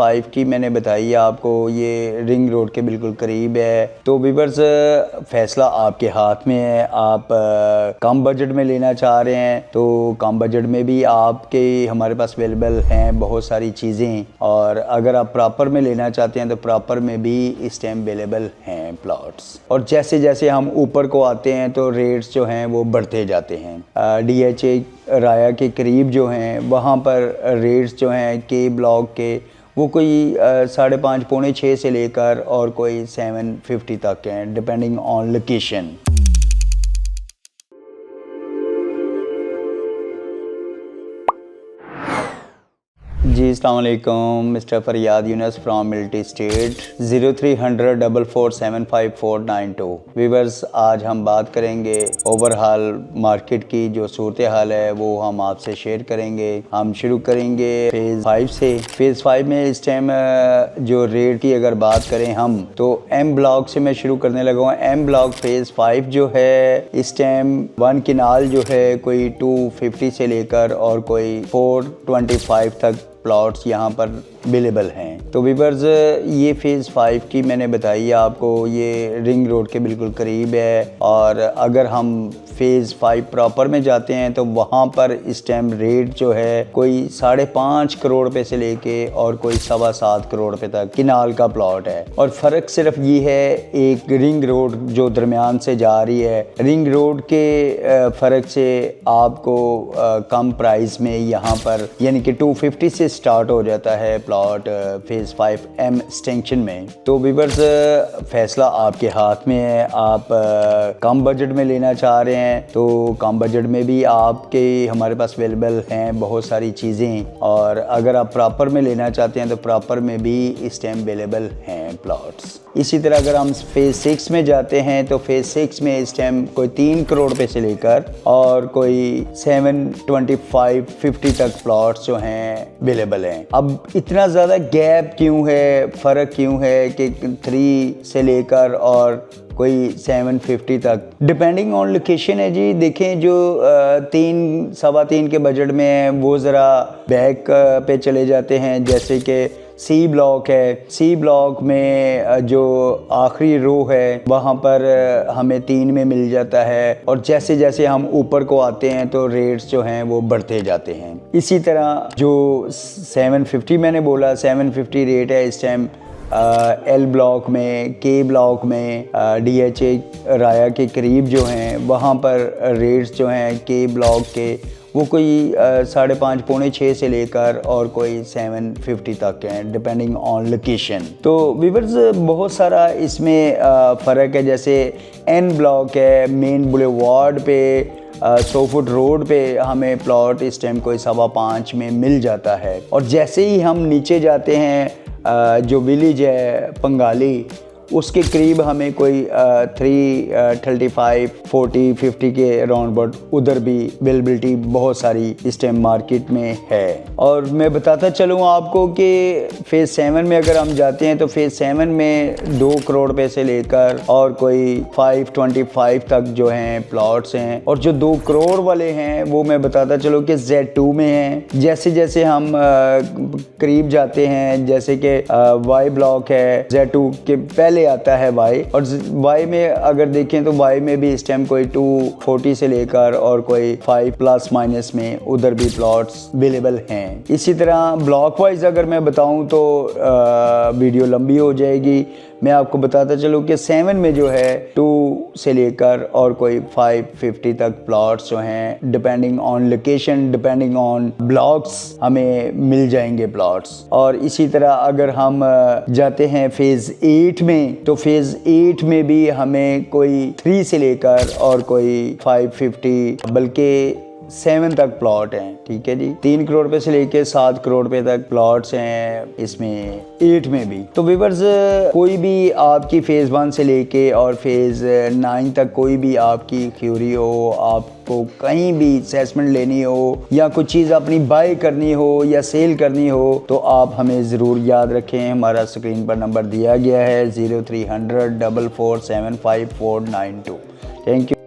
5 की मैंने बताई आपको, ये रिंग रोड के बिल्कुल करीब है। तो व्यूअर्स, फैसला आपके हाथ में है। आप कम बजट में लेना चाह रहे हैं तो कम बजट में भी आपके हमारे पास अवेलेबल हैं बहुत सारी चीज़ें, और अगर आप प्रॉपर में लेना चाहते हैं तो प्रॉपर में भी इस टाइम अवेलेबल हैं प्लॉट्स। और जैसे जैसे हम ऊपर को आते हैं तो रेट्स जो हैं वो बढ़ते जाते हैं। DHA राया के करीब जो हैं वहाँ पर रेट्स जो हैं के ब्लॉक के वो कोई 5.5 पौने 6 से लेकर और कोई 750 तक हैं, डिपेंडिंग ऑन लोकेशन। जी अस्सलाम वालेकुम, मिस्टर फरियाद यूनस फ्रॉम मिल्टी स्टेट। 0300447549 व्यूअर्स, आज हम बात करेंगे ओवरऑल मार्केट की जो सूरत हाल है वो हम आपसे शेयर करेंगे। हम शुरू करेंगे फेज़ 5 से। फेज़ 5 में इस टाइम जो रेट की अगर बात करें हम तो एम ब्लॉक से मैं शुरू करने लगा हूँ। एम ब्लॉक फेज़ 5 जो है इस टाइम 1 किनाल जो है कोई 250 से लेकर और कोई 425 तक प्लॉट्स यहाँ पर अवेलेबल हैं। तो व्यूअर्स, ये फेज़ 5 की मैंने बताई आपको, ये रिंग रोड के बिल्कुल करीब है। और अगर हम फेज़ 5 प्रॉपर में जाते हैं तो वहाँ पर इस टाइम रेट जो है कोई 5.5 करोड़ रुपए से लेके और कोई 7.25 करोड़ रुपए तक किनाल का प्लॉट है। और फ़र्क सिर्फ ये है, एक रिंग रोड जो दरमियान से जा रही है, रिंग रोड के फ़र्क से आपको कम प्राइस में यहाँ पर यानी कि 250 से स्टार्ट हो जाता है प्लॉट फेज़ 5 एम एक्सटेंशन में। तो व्यूअर्स, फैसला आपके हाथ में है। आप कम बजट में लेना चाह रहे हैं तो कम बजट में भी आपके हमारे पास अवेलेबल हैं बहुत सारी चीज़ें, और अगर आप प्रॉपर में लेना चाहते हैं तो प्रॉपर में भी इस टाइम अवेलेबल हैं प्लॉट्स। इसी तरह अगर हम फेज़ 6 में जाते हैं तो फेज़ 6 में इस टाइम कोई 3 करोड़ रुपए से लेकर और कोई 725-50 तक प्लॉट्स जो हैं अवेलेबल हैं। अब इतना ज़्यादा गैप क्यों है, फ़र्क क्यों है कि 3 से लेकर और कोई 750 तक, डिपेंडिंग ऑन लोकेशन है जी। देखें, जो 3-3.25 के बजट में है वो ज़रा बैक पे चले जाते हैं, जैसे कि सी ब्लॉक है। सी ब्लॉक में जो आखिरी रो है वहाँ पर हमें 3 में मिल जाता है, और जैसे जैसे हम ऊपर को आते हैं तो रेट्स जो हैं वो बढ़ते जाते हैं। इसी तरह जो 750 मैंने बोला, 750 रेट है इस टाइम एल ब्लॉक में, के ब्लॉक में, DHA राया के करीब जो हैं वहाँ पर रेट्स जो हैं के ब्लॉक के वो कोई 5.5 पौने 6 से लेकर और कोई 750 तक हैं, डिपेंडिंग ऑन लोकेशन। तो व्यूअर्स, बहुत सारा इसमें फ़र्क है। जैसे एन ब्लॉक है, मेन बुलेवार्ड पे 100 फुट रोड पे हमें प्लॉट इस टाइम कोई 5.25 में मिल जाता है। और जैसे ही हम नीचे जाते हैं जो विलेज है पंगाली, उसके करीब हमें कोई 335, 40, 50 के अराउंड बट उधर भी अवेलेबिलिटी बहुत सारी इस टाइम मार्केट में है। और मैं बताता चलूँ आपको कि फेज़ 7 में अगर हम जाते हैं तो फेज़ 7 में 2 करोड़ रुपए से लेकर और कोई 525 तक जो हैं प्लॉट्स हैं। और जो 2 करोड़ वाले हैं वो मैं बताता चलूँ कि Z2 में हैं। जैसे जैसे हम करीब जाते हैं, जैसे कि Y ब्लॉक है, Z2 के पहले आता है वाई, और वाई में अगर देखें तो वाई में भी इस टाइम कोई 240 से लेकर और कोई 5 प्लस माइनस में उधर भी प्लॉट्स अवेलेबल हैं। इसी तरह ब्लॉक वाइज अगर मैं बताऊं तो वीडियो लंबी हो जाएगी। मैं आपको बताता चलूँ कि 7 में जो है 2 से लेकर और कोई 550 तक प्लॉट्स जो हैं, depending on location, depending on blocks हमें मिल जाएंगे प्लॉट्स। और इसी तरह अगर हम जाते हैं फेज़ 8 में तो फेज़ 8 में भी हमें कोई 3 से लेकर और कोई 550 बल्कि 7 तक प्लॉट हैं। ठीक है जी, 3 करोड़ रुपए से लेके 7 करोड़ रुपए तक प्लॉट्स हैं इसमें 8 में भी। तो व्यूअर्स, कोई भी आपकी फेज़ 1 से लेके और फेज़ 9 तक कोई भी आपकी क्यूरी हो, आपको कहीं भी असेसमेंट लेनी हो या कुछ चीज़ अपनी बाय करनी हो या सेल करनी हो तो आप हमें ज़रूर याद रखें। हमारा स्क्रीन पर नंबर दिया गया है 0300 4475 492। Thank you.